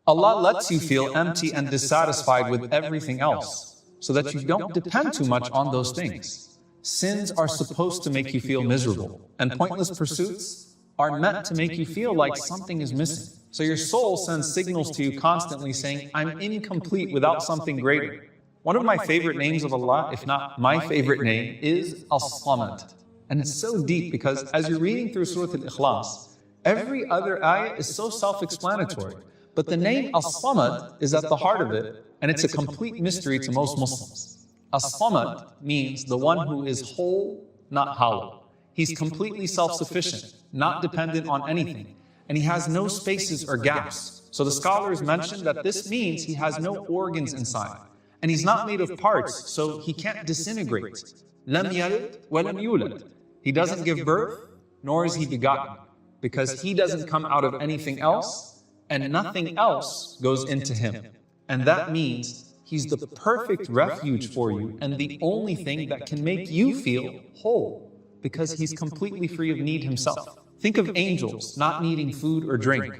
Allah lets you feel empty and dissatisfied with everything else so that you don't depend too much on those things. Sins are supposed to make you feel miserable, and pointless pursuits are meant to make you feel like something is missing. So your soul sends signals to you constantly saying, I'm incomplete without something greater. One of my favorite names of Allah, if not my favorite name, is As-Samad. And it's so deep because as you're reading through Surah Al-Ikhlas, every other ayah is so self-explanatory. But the name As-Samad is at the heart of it, and it's a complete mystery to most Muslims. As-Samad means the one who is whole, not hollow. He's completely self-sufficient, not dependent on anything, and he has no spaces or gaps. So the scholars mention that this means he has no organs inside, and he's not made of parts, so he can't disintegrate. Lam yalid wa lam yulad. He doesn't give birth, nor is he begotten, because he doesn't come out of anything else, and nothing else goes into him. And that means he's the perfect refuge for you and the only thing that can make you feel whole, because he's completely free of need himself. Think of angels not needing food or drink,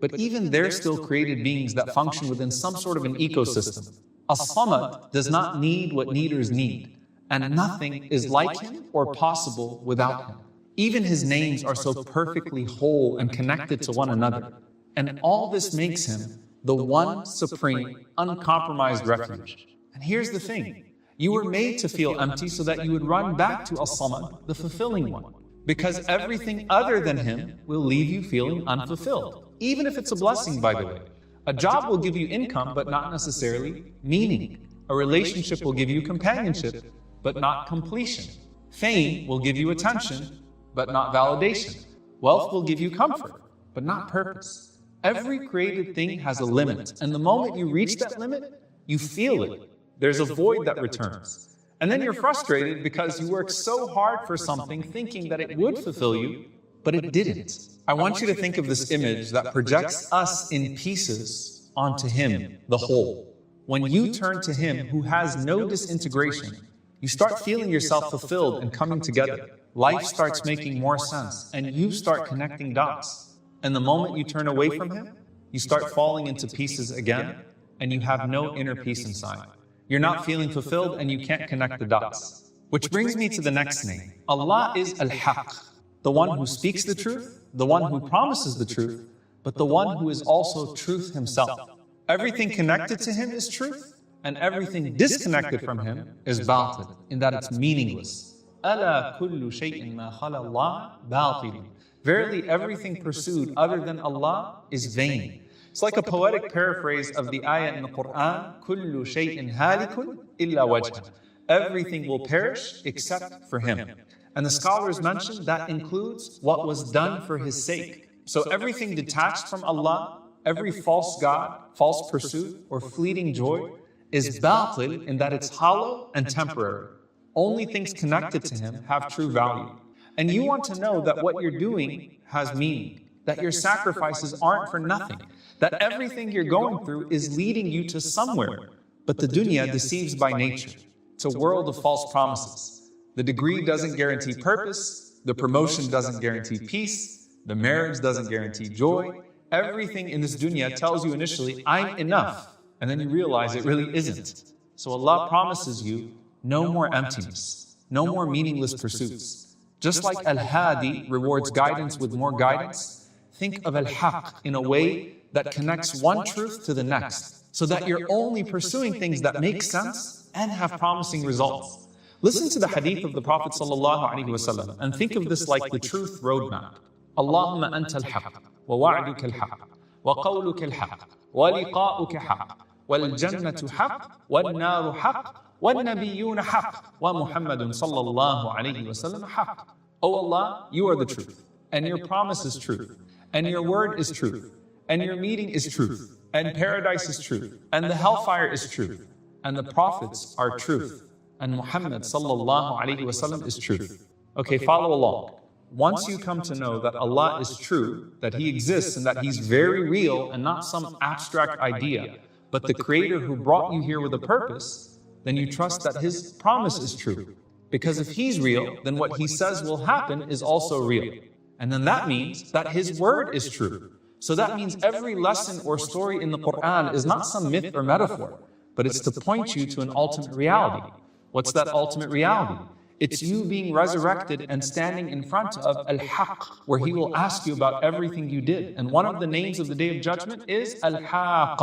but even they're still created beings that function within some sort of an ecosystem. As-Samad does not need what needers need, and nothing is like him or possible without him. Even his names are so perfectly whole and connected to one another. And all this makes him the one supreme, uncompromised refuge. And here's the thing. You were made to feel empty so that you would run back to As-Samad, the fulfilling one. Because everything other than him will leave you feeling unfulfilled. Even if it's a blessing, by the way. A job will give you income, but not necessarily meaning. A relationship will give you companionship, but not completion. Fame will give you attention, but not validation. Wealth will give you comfort, but not purpose. Every created thing has a limit, and the moment you reach that limit, you feel it. There's a void that returns. And then you're frustrated because you worked so hard for something thinking that it would fulfill you, but it didn't. I want you to think of this image that projects us in pieces onto him, the whole. When you turn to him who has no disintegration, you start feeling yourself fulfilled and coming together. Life starts making more sense, and you start connecting dots. And the moment you turn away from him, you start falling into pieces again, and you have no inner peace inside. You're not feeling fulfilled, and you can't connect the dots. Which brings me to the next name. Allah is Al-Haq, the one who speaks the truth, the one who promises the truth, but the one who is also truth himself. Everything connected to him is truth, and everything disconnected from him is batil, in that it's meaningless. أَلَا كُلُّ شَيْءٍ مَا خَلَى اللَّهَ بَاطِلٌ. Verily, everything pursued other than Allah is vain. It's like a poetic paraphrase of the ayah in the Quran, كُلُّ شَيْءٍ هَالِكٌ إِلَّا وَجْهَهُ. Everything will perish except for him. And the scholars mention that includes what was done for his sake. So everything detached from Allah, every false god, false pursuit, or fleeting joy is batil in that it's hollow and temporary. Only things connected to him have true value. And you want to know that what you're doing has meaning, that your sacrifices aren't for nothing, that everything you're going through is leading you to somewhere. But the dunya deceives by nature. It's a world of false promises. The degree doesn't guarantee purpose, the promotion doesn't guarantee peace, the marriage doesn't guarantee joy. Everything in this dunya tells you initially, I'm enough, and then you realize it really isn't. So Allah promises you no more emptiness, no more meaningless pursuits. Just like Al-Hadi rewards guidance with more guidance, think of Al-Haq in a way that connects one truth to the next, so that you're only pursuing things that make sense and have promising results. Listen to the hadith of the Prophet ﷺ and think of this like the truth roadmap. Allahumma anta al-haq, wa wa'duka al-haq, wa qawluka al-haq, wa liqa'uka haq, wal jannatu haq, wal naru haq, wal nabiyyuna haq, wa Muhammadun sallallahu alayhi wa sallam haq. O Allah, you are the truth, and your promise is truth, and your word is truth, and your meeting is truth, and paradise is truth, and the hellfire is truth, and the prophets are truth, and Muhammad sallallahu alayhi wa sallam is truth. Okay, follow along. Once you come to know that Allah is true, that He exists and that He's very real and not some abstract idea, but the Creator who brought you here with a purpose, then you trust that His promise is true. Because if He's real, then what He says will happen is also real. And then that means that His word is true. So that means every lesson or story in the Quran is not some myth or metaphor, but it's to point you to an ultimate reality. What's that ultimate reality? It's you being resurrected and standing in front of Al-Haq, where He will ask you about everything you did. And one of the names of the Day of Judgment is Al-Haq.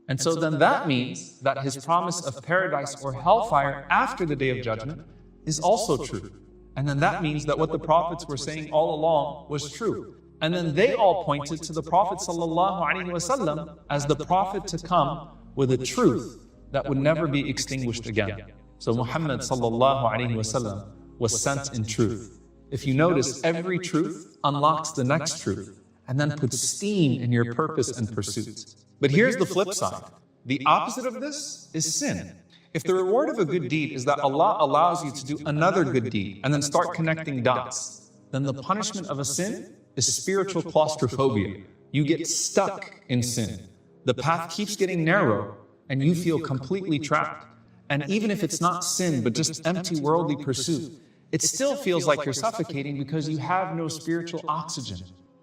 And so then that means that His promise of paradise or hellfire after the Day of Judgment is also true. And then that means that what the prophets were saying all along was true. And then they all pointed to the Prophet ﷺ as the prophet to come with a truth that would never be extinguished again. So Muhammad ﷺ was sent in truth. If you notice, every truth unlocks the next truth and then puts steam in your purpose and pursuit. But here's the flip side. The opposite of this is sin. If the reward of a good deed is that Allah allows you to do another good deed and then start connecting dots, then the punishment of a sin is spiritual claustrophobia. You get stuck in sin. The path keeps getting narrow and you feel completely trapped. And even if it's not sin, but just empty worldly pursuit, it still feels like you're suffocating because you have no spiritual oxygen.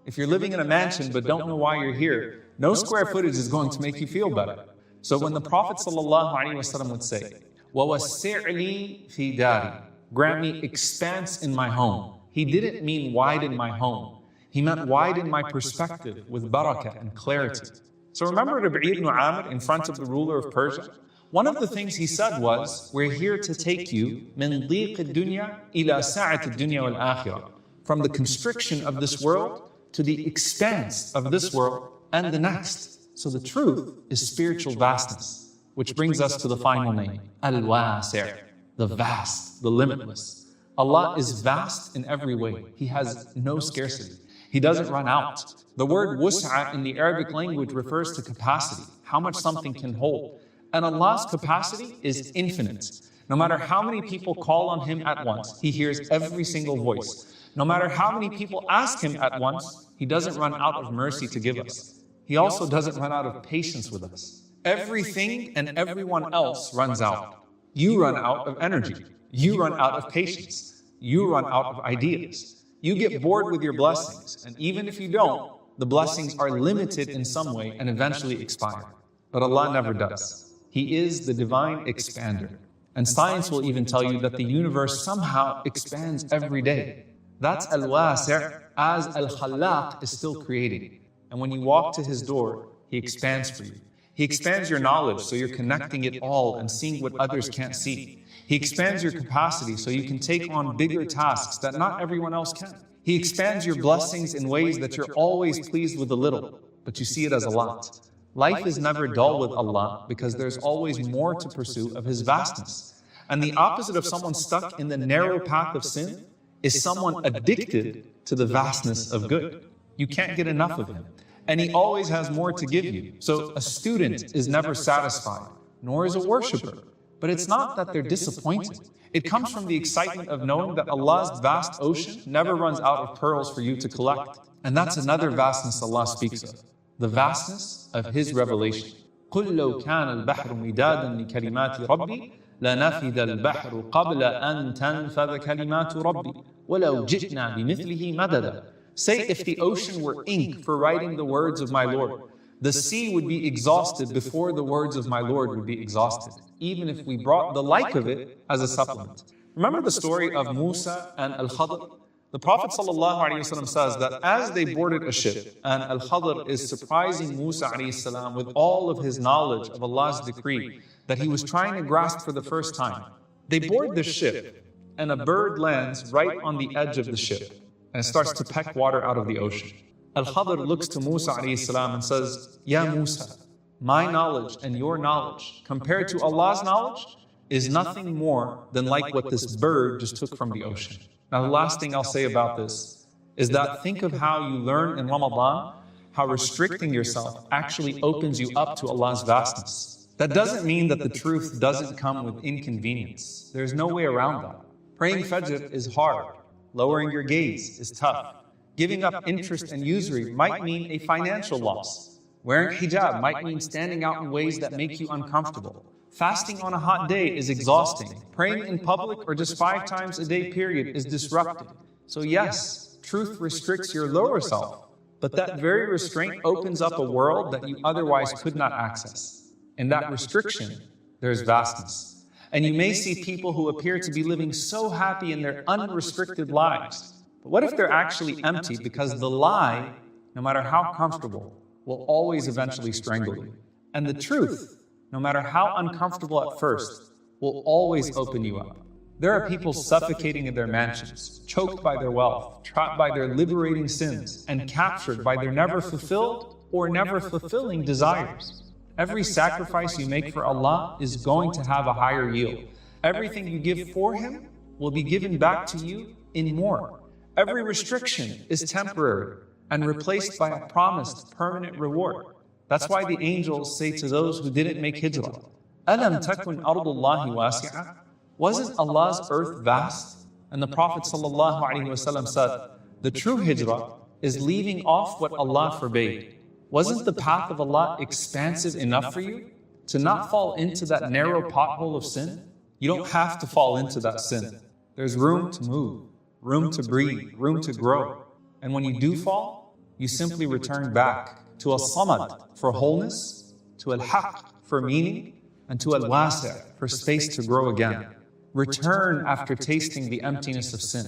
If you're living in a mansion but don't know why you're here, no square footage is going to make you feel better. So when the Prophet ﷺ would say, وَوَسِّعْ لِي فِي دَارِي, grant me expanse in my home, he didn't mean widen my home. He meant widen my perspective with barakah and clarity. So remember Rabi' ibn Amr in front of the ruler of Persia? One of the things he said was, we're here to take you من ضيق الدنيا إلى سعة الدنيا والآخرة, from the constriction of this world to the expanse of this world and the next. So the truth is spiritual vastness, which brings us to the final name, Al-Wasi', the vast, the limitless. Allah is vast in every way. He has no scarcity. He doesn't run out. The word wus'a in the Arabic language refers to capacity, how much something can hold. And Allah's capacity is infinite. No matter how many people call on Him at once, He hears every single voice. No matter how many people ask Him at once, He doesn't run out of mercy to give us. He also doesn't run out of patience with us. Everything and everyone else runs out. You run out of energy. You run out of patience. You run out of ideas. You get bored with your blessings. And even if you don't, the blessings are limited in some way and eventually expire. But Allah never does. He is the divine expander. And science will even tell you that the universe somehow expands every day. That's Al-Wasi', as Al-Khallaq is still creating. And when you walk to His door, He expands for you. He expands your knowledge so you're connecting it all and seeing what others can't see. He expands your capacity so you can take on bigger tasks that not everyone else can. He expands your blessings in ways that you're always pleased with a little, but you see it as a lot. Life is never dull with Allah because there's always more to pursue of His vastness. And the opposite of someone stuck in the narrow path of sin is someone addicted to the vastness of good. You can't get enough of Him. And He always has more to give you. So a student is never satisfied, nor is a worshiper. But it's not that they're disappointed. It comes from the excitement of knowing that Allah's vast ocean never runs out of pearls for you to collect. And that's another vastness Allah speaks of. The vastness of His revelation. قُلْ لَوْ كَانَ الْبَحْرُ مِدَادًا لِكَلِمَاتِ رَبِّي لَنَفِدَ الْبَحْرُ قَبْلَ أَن تَنْفَذَ كَلِمَاتُ رَبِّي وَلَوْ جِئْنَا بِمِثْلِهِ مَدَدًا. Say if the ocean were ink for writing the words of my Lord, the sea would be exhausted before the words of my Lord would be exhausted, even if we brought the like of it as a supplement. Remember the story of Musa and Al-Khadr? The Prophet ﷺ says that as they boarded a ship, and Al-Khadr is surprising Musa ﷺ with all of his knowledge of Allah's decree that he was trying to grasp for the first time, they board the ship, and a bird lands right on the edge of the ship, and starts to peck water out of the ocean. Al-Khadr looks to Musa ﷺ and says, Ya Musa, my knowledge and your knowledge, compared to Allah's knowledge, is nothing more than like what this bird just took from the ocean. Now, the last thing I'll say about this is that think of how you learn in Ramadan, how restricting yourself actually opens you up to Allah's vastness. That doesn't mean that the truth doesn't come with inconvenience. There's no way around that. Praying Fajr is hard. Lowering your gaze is tough. Giving up interest and usury might mean a financial loss. Wearing hijab might mean standing out in ways that make you uncomfortable. Fasting on a hot day is exhausting. Praying in public or just 5 times a day period is disrupting. So yes, truth restricts your lower self, But that very restraint opens up a world that you otherwise could not access. In that restriction, there's vastness. And you may see people who appear to be living so happy in their unrestricted lives. But what if they're actually empty because the lie, no matter how comfortable, will always eventually strangle you? And the truth, no matter how uncomfortable at first, will always open you up. There are people suffocating in their mansions, choked by their wealth, trapped by their liberating sins, and captured by their never fulfilled or never fulfilling desires. Every sacrifice you make for Allah is going to have a higher yield. Everything you give for Him will be given back to you in more. Every restriction is temporary and replaced by a promised permanent reward. That's why the angels say to those who didn't make hijrah, أَلَمْ تَكُنْ أَرْضُ اللَّهِ وَاسِعَةً? Wasn't Allah's earth vast? And the Prophet ﷺ said, the true hijrah is leaving off what Allah forbade. Wasn't the path of Allah expansive enough for you to not fall into that narrow pothole of sin? You don't have to fall into that sin. There's room to move, room to breathe, room to grow. And when you do fall, you simply return back to al-samad for wholeness, to al-haq for meaning, and to al-wasi' for space to grow again. Return after tasting the emptiness of sin.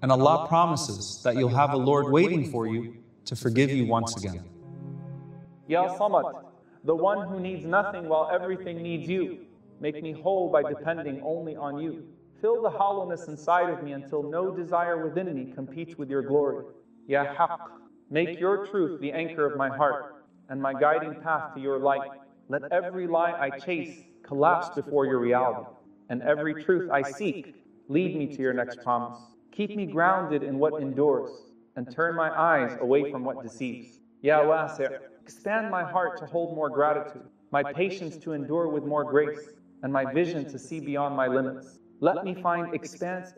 And Allah promises that you'll have a Lord waiting for you to forgive you once again. Ya Samad, the one who needs nothing while everything needs you. Make me whole by depending only on you. Fill the hollowness inside of me until no desire within me competes with your glory. Ya Haqq, make your truth the anchor of my heart and my guiding path to your light. Let every lie I chase collapse before your reality. And every truth I seek, lead me to your next promise. Keep me grounded in what endures, and turn my eyes away from what deceives. Ya Wasi', expand my heart to hold more gratitude, my patience to endure with more grace, and my vision to see beyond my limits. Let me find expanse